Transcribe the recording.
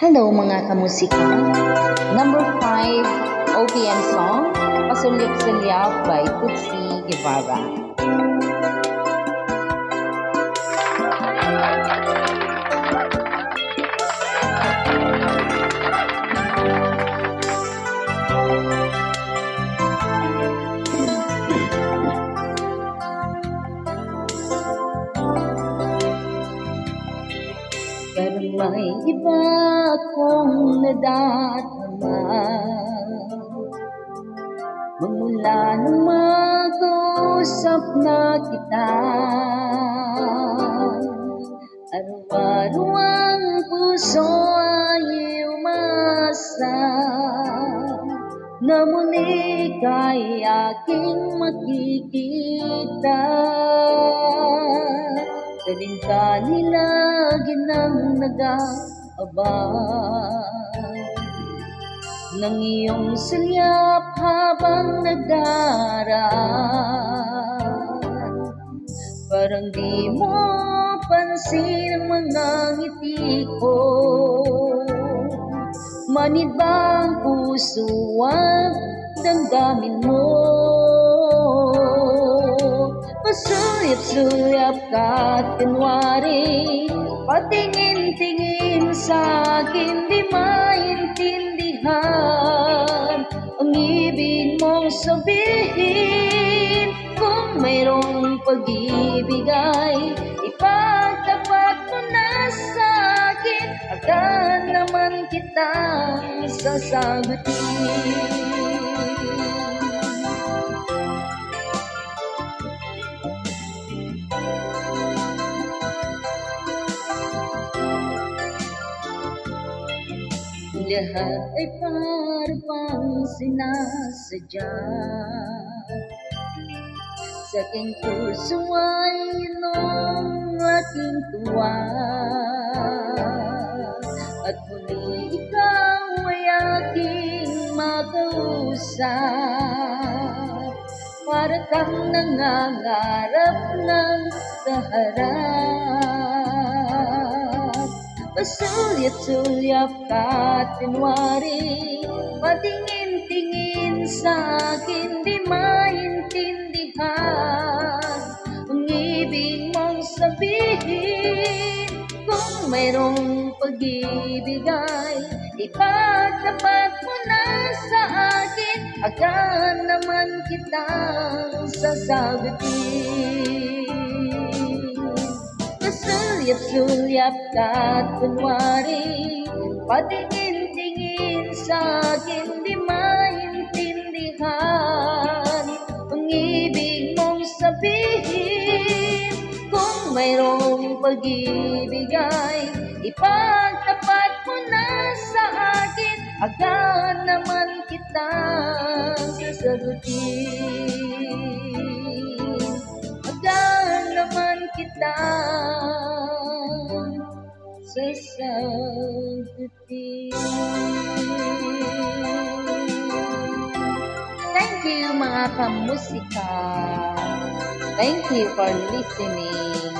Hello mga kamusika. Number 5, OPM song, Pasulyap-Sulyap by Tutsi Guevara. Pero may iba akong nadarama magmula nang mag-usap na kita. Araw-araw ang puso ay umasa na muli kay aking makikita. Galing ka nila ginang nag-aabang ng iyong sulyap habang nagdaraan. Parang di mo pansin ang mga ngiti ko. Manid ba ang puso ang damdamin mo? Pasulyap-sulyap ka't kunwari patingin-tingin sa'kin, di maintindihan ang ibig mong sabihin. Kung mayroong pag-ibig ay ipagtapat mo na sa'kin, agad naman kitang sasagutin. Lahat ay parang sinasadya, sa aking puso ay inong aking tuwa. At muli ikaw ay aking makausap, para kang nangangarap ng kaharap. Pasulyap-sulyap ka't kunwari patingin-tingin sa'kin, di maintindihan ang ibig mong sabihin. Kung mayroong pag-ibig ay ipagtapat mo na sa akin, agad naman kitang sasagutin. Pasulyap-sulyap ka't kunwari patingin-tingin sa'kin, di maintindihan ang ibig mong sabihin. Kung mayroong pag-ibig ay ipagtapat mo na sa akin, agad naman kitang sasagutin. Agad naman kitang sasagutin. Thank you mga kamusika. Thank you for listening.